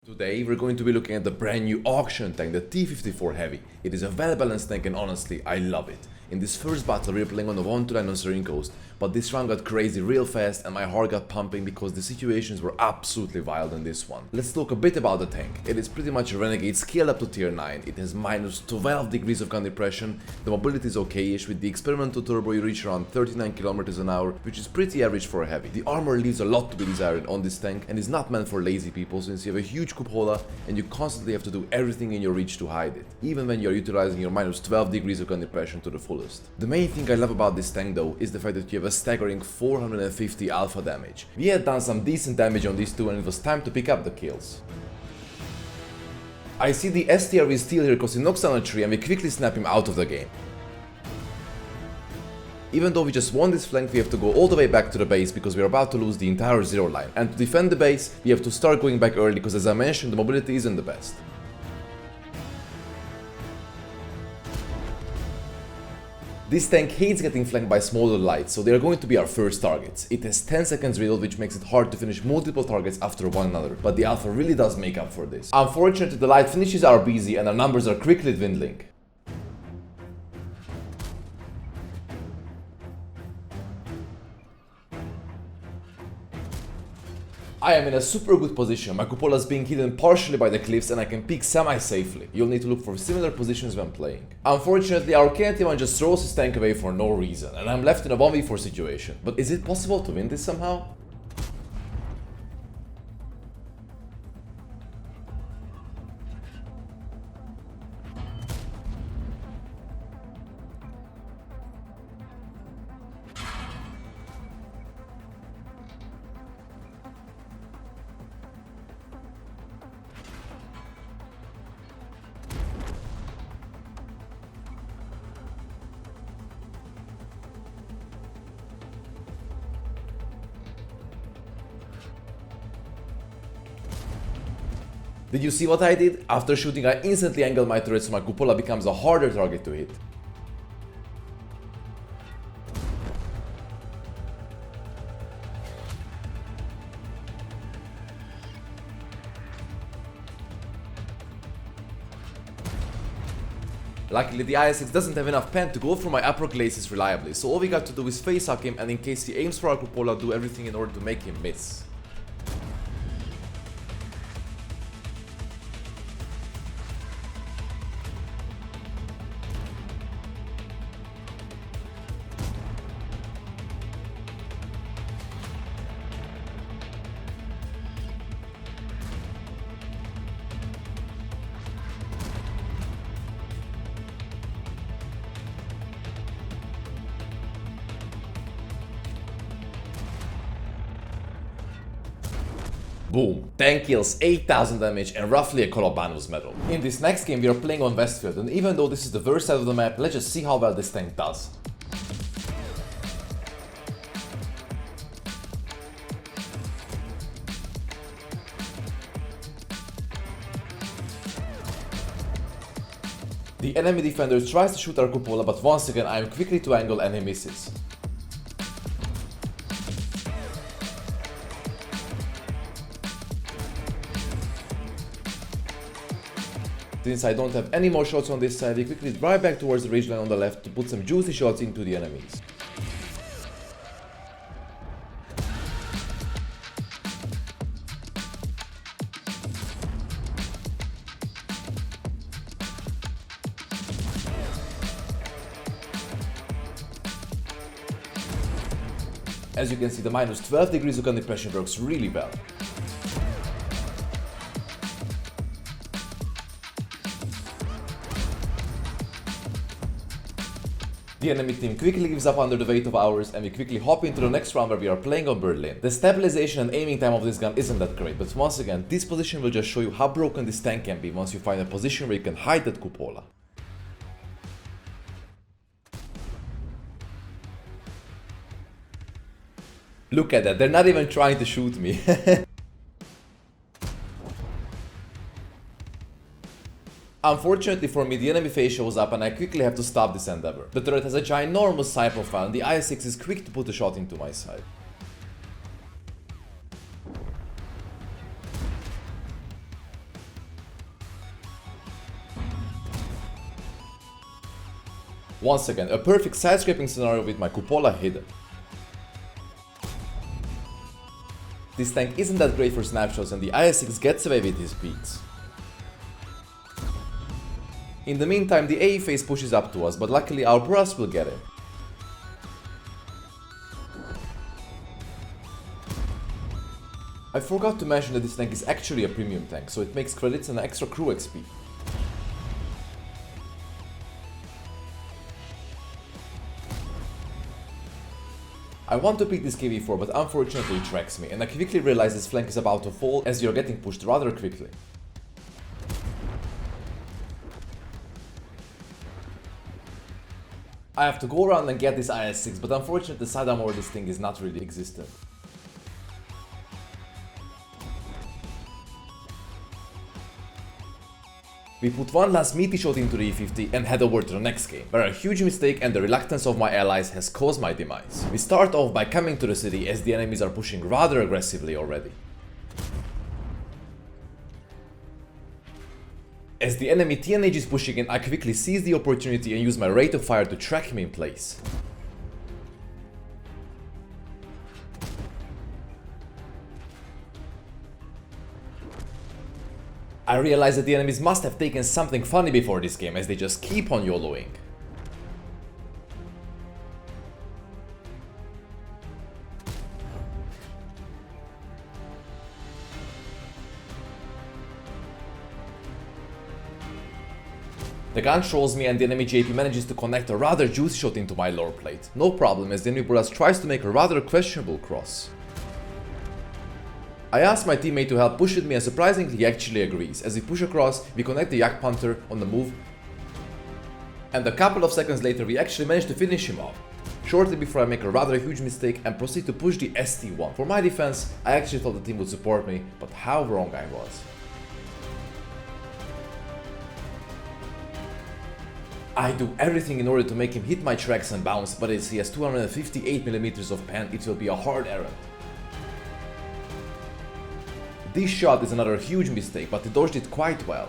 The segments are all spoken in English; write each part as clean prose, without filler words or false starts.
Today we're going to be looking at the brand new auction tank, the T54 Heavy. It is a well-balanced tank and honestly, I love it. In this first battle we are playing on the 1-to-9 on Serene Coast, but this round got crazy real fast and my heart got pumping because the situations were absolutely wild in this one. Let's talk a bit about the tank. It is pretty much a Renegade scaled up to tier 9, it has minus 12 degrees of gun depression, the mobility is okay-ish, with the experimental turbo you reach around 39 km an hour, which is pretty average for a heavy. The armor leaves a lot to be desired on this tank and is not meant for lazy people since you have a huge cupola and you constantly have to do everything in your reach to hide it, even when you are utilizing your minus 12 degrees of gun depression to the fullest. The main thing I love about this tank though is the fact that you have a staggering 450 alpha damage. We had done some decent damage on these two and it was time to pick up the kills. I see the STRV steal here because he knocks down a tree and we quickly snap him out of the game. Even though we just won this flank, we have to go all the way back to the base because we are about to lose the entire zero line. And to defend the base, we have to start going back early because as I mentioned, the mobility isn't the best. This tank hates getting flanked by smaller lights, so they are going to be our first targets. It has 10 seconds reload, which makes it hard to finish multiple targets after one another, but the alpha really does make up for this. Unfortunately, the light finishes are busy and our numbers are quickly dwindling. I am in a super good position, my cupola is being hidden partially by the cliffs and I can peek semi-safely. You'll need to look for similar positions when playing. Unfortunately, our K91 just throws his tank away for no reason and I'm left in a 1v4 situation. But is it possible to win this somehow? Did you see what I did? After shooting, I instantly angled my turret so my cupola becomes a harder target to hit. Luckily the IS-6 doesn't have enough pen to go through my upper glacis reliably, so all we got to do is face hack him and in case he aims for our cupola, do everything in order to make him miss. Boom. Tank kills 8000 damage and roughly a Colobanus medal. In this next game we are playing on Westfield and even though this is the worst side of the map, let's just see how well this tank does. The enemy defender tries to shoot our cupola but once again I am quickly to angle and he misses. Since I don't have any more shots on this side, we quickly drive back towards the ridgeline on the left to put some juicy shots into the enemies. As you can see, the minus 12 degrees of gun depression works really well. The enemy team quickly gives up under the weight of ours and we quickly hop into the next round where we are playing on Berlin. The stabilization and aiming time of this gun isn't that great, but once again, this position will just show you how broken this tank can be once you find a position where you can hide that cupola. Look at that, they're not even trying to shoot me. Unfortunately for me, the enemy phase shows up and I quickly have to stop this endeavor. The turret has a ginormous side profile and the IS-6 is quick to put a shot into my side. Once again, a perfect side-scraping scenario with my cupola hidden. This tank isn't that great for snapshots and the IS-6 gets away with his peaks. In the meantime, the AE phase pushes up to us, but luckily our brass will get him. I forgot to mention that this tank is actually a premium tank, so it makes credits and extra crew XP. I want to pick this K54, but unfortunately it tracks me, and I quickly realize this flank is about to fall as you're getting pushed rather quickly. I have to go around and get this IS-6, but unfortunately the sidearm over this thing is not really existent. We put one last meaty shot into the E50 and head over to the next game, where a huge mistake and the reluctance of my allies has caused my demise. We start off by coming to the city as the enemies are pushing rather aggressively already. As the enemy TNH is pushing in, I quickly seize the opportunity and use my rate of fire to track him in place. I realize that the enemies must have taken something funny before this game, as they just keep on YOLOing. The gun trolls me and the enemy JP manages to connect a rather juicy shot into my lower plate. No problem, as the enemy Buras tries to make a rather questionable cross. I ask my teammate to help push with me and surprisingly he actually agrees. As we push across, we connect the Yak Panther on the move, and a couple of seconds later we actually manage to finish him off. Shortly before I make a rather huge mistake and proceed to push the ST1. For my defense, I actually thought the team would support me, but how wrong I was. I do everything in order to make him hit my tracks and bounce, but as he has 258mm of pen, it will be a hard errand. This shot is another huge mistake, but he dodged it quite well.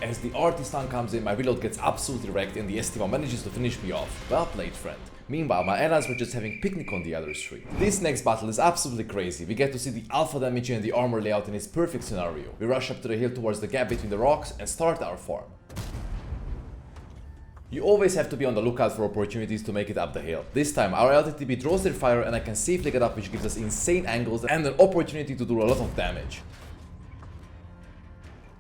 As the artist comes in, my reload gets absolutely wrecked and the ST1 manages to finish me off. Well played, friend. Meanwhile, my allies were just having picnic on the other street. This next battle is absolutely crazy. We get to see the alpha damage and the armor layout in its perfect scenario. We rush up to the hill towards the gap between the rocks and start our farm. You always have to be on the lookout for opportunities to make it up the hill. This time our LTTB draws their fire and I can safely get up, which gives us insane angles and an opportunity to do a lot of damage.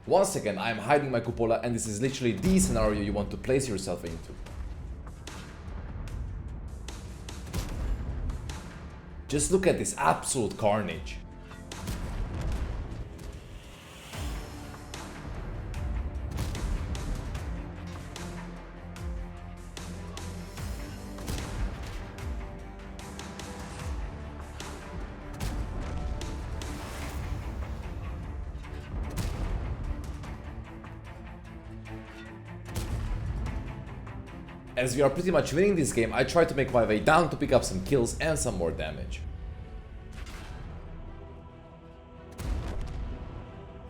Once again, I am hiding my cupola and this is literally the scenario you want to place yourself into. Just look at this absolute carnage. As we are pretty much winning this game, I try to make my way down to pick up some kills and some more damage.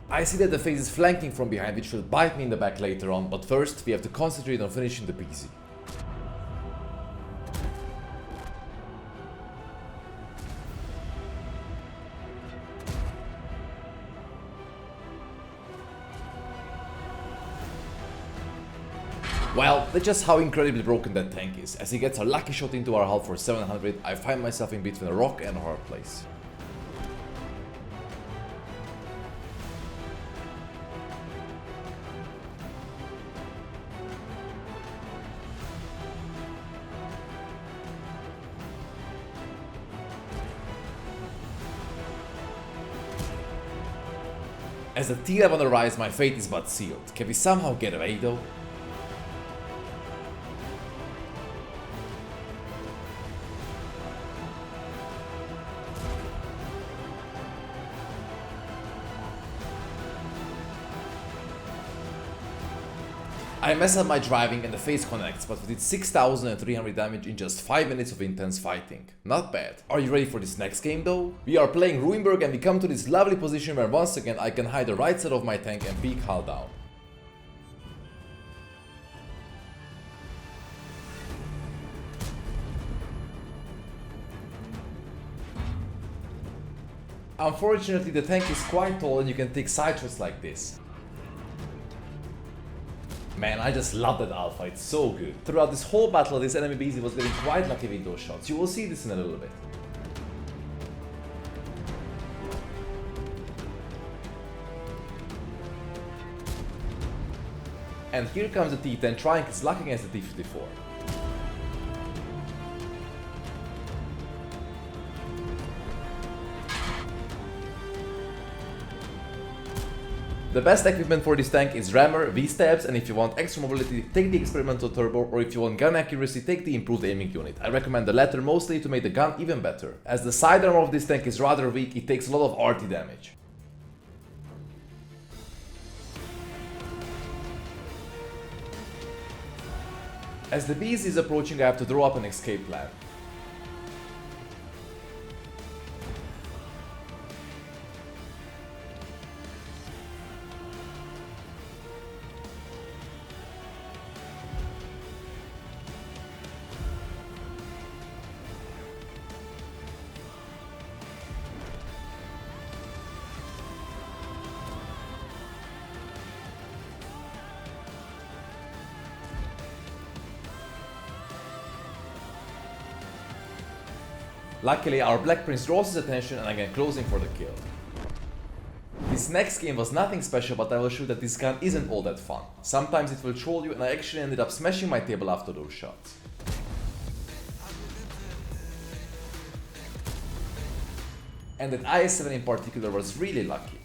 I see that the phase is flanking from behind, which will bite me in the back later on, but first we have to concentrate on finishing the PC. Well, that's just how incredibly broken that tank is. As he gets a lucky shot into our hull for 700, I find myself in between a rock and a hard place. As the T11 arrives, my fate is but sealed. Can we somehow get away though? I mess up my driving and the face connects, but we did 6,300 damage in just 5 minutes of intense fighting. Not bad. Are you ready for this next game though? We are playing Ruinberg and we come to this lovely position where once again I can hide the right side of my tank and peek hull down. Unfortunately, the tank is quite tall and you can take side shots like this. Man, I just love that alpha, it's so good. Throughout this whole battle, this enemy BZ was getting quite lucky with those shots. You will see this in a little bit. And here comes the T10 trying his luck against the T54. The best equipment for this tank is rammer, V-stabs, and if you want extra mobility, take the experimental turbo, or if you want gun accuracy, take the improved aiming unit. I recommend the latter mostly to make the gun even better. As the side armor of this tank is rather weak, it takes a lot of arty damage. As the beast is approaching, I have to draw up an escape plan. Luckily, our Black Prince draws his attention and I get closing for the kill. This next game was nothing special, but I will show that this gun isn't all that fun. Sometimes it will troll you and I actually ended up smashing my table after those shots. And that IS-7 in particular was really lucky.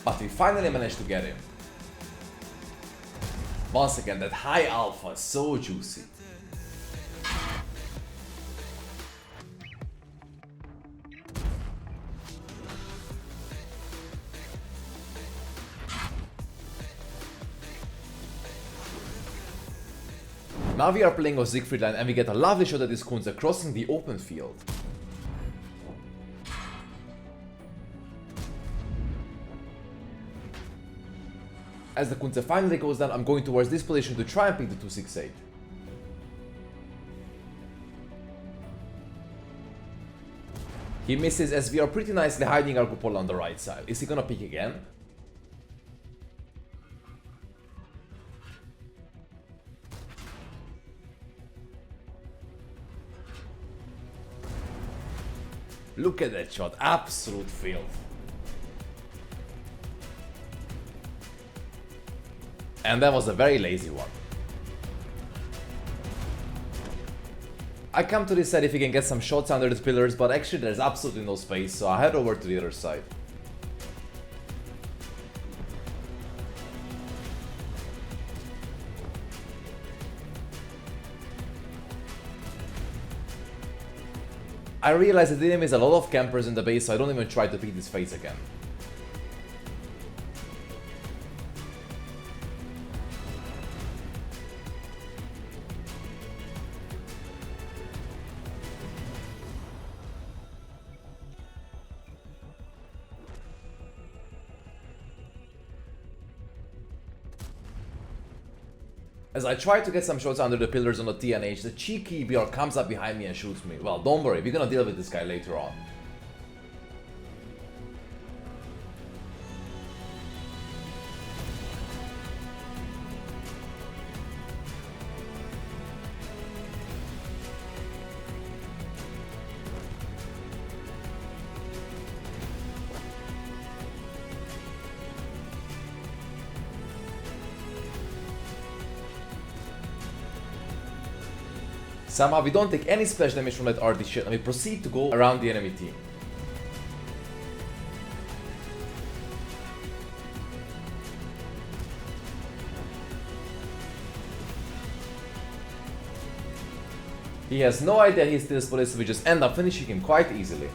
But we finally managed to get him. Once again, that high alpha is so juicy. Now we are playing with Siegfried line and we get a lovely shot at this Kunze crossing the open field. As the Kunze finally goes down, I'm going towards this position to try and pick the 268. He misses as we are pretty nicely hiding our cupola on the right side. Is he gonna pick again? Look at that shot, absolute filth. And that was a very lazy one. I come to this side if we can get some shots under the pillars, but actually there's absolutely no space, so I head over to the other side. I realize that the enemy has a lot of campers in the base, so I don't even try to beat his face again. As I try to get some shots under the pillars on the TNH, the cheeky BR comes up behind me and shoots me. Well, don't worry, we're gonna deal with this guy later on. Somehow we don't take any splash damage from that RD shit and we proceed to go around the enemy team. He has no idea he steals bullets, so we just end up finishing him quite easily.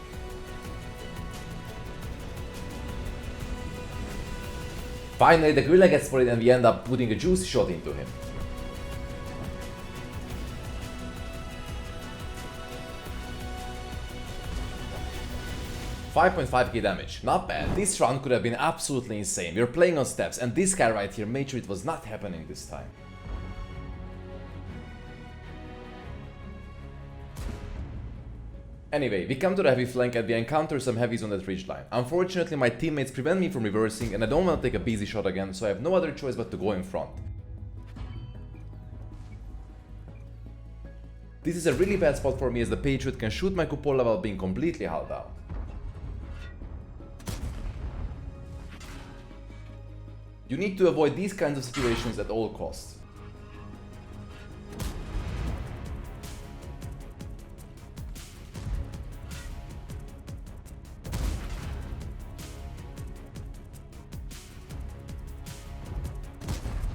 Finally, the gorilla gets spotted and we end up putting a juicy shot into him. $5.5k damage, not bad. This round could have been absolutely insane. We were playing on steps and this guy right here made sure it was not happening this time. Anyway, we come to the heavy flank and we encounter some heavies on that ridgeline. Unfortunately, my teammates prevent me from reversing and I don't want to take a busy shot again, so I have no other choice but to go in front. This is a really bad spot for me as the Patriot can shoot my cupola while being completely held out. You need to avoid these kinds of situations at all costs.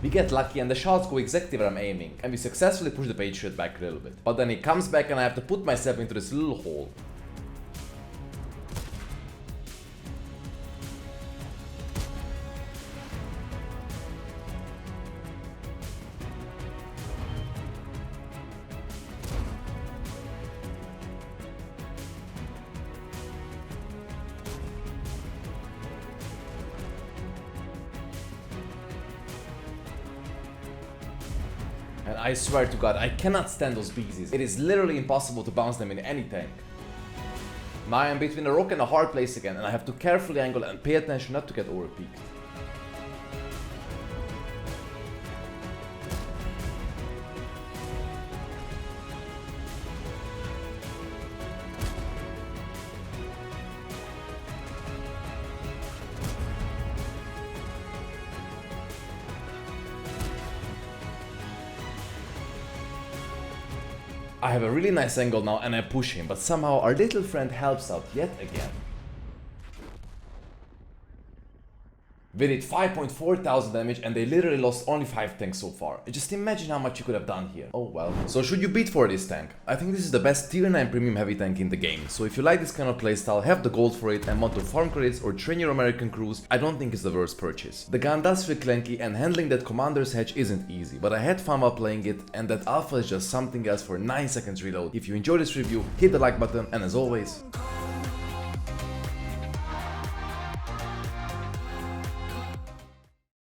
We get lucky and the shots go exactly where I'm aiming, and we successfully push the Patriot back a little bit. But then he comes back and I have to put myself into this little hole. And I swear to God, I cannot stand those beezies. It is literally impossible to bounce them in any tank. Now I am between a rock and a hard place again, and I have to carefully angle and pay attention not to get overpeaked. I have a really nice angle now and I push him, but somehow our little friend helps out yet again. We did 5.4 thousand damage and they literally lost only 5 tanks so far. Just imagine how much you could have done here. Oh well. So should you bid for this tank? I think this is the best tier 9 premium heavy tank in the game. So if you like this kind of playstyle, have the gold for it and want to farm credits or train your American crews, I don't think it's the worst purchase. The gun does feel clanky and handling that commander's hatch isn't easy, but I had fun while playing it and that alpha is just something else for 9 seconds reload. If you enjoyed this review, hit the like button and as always,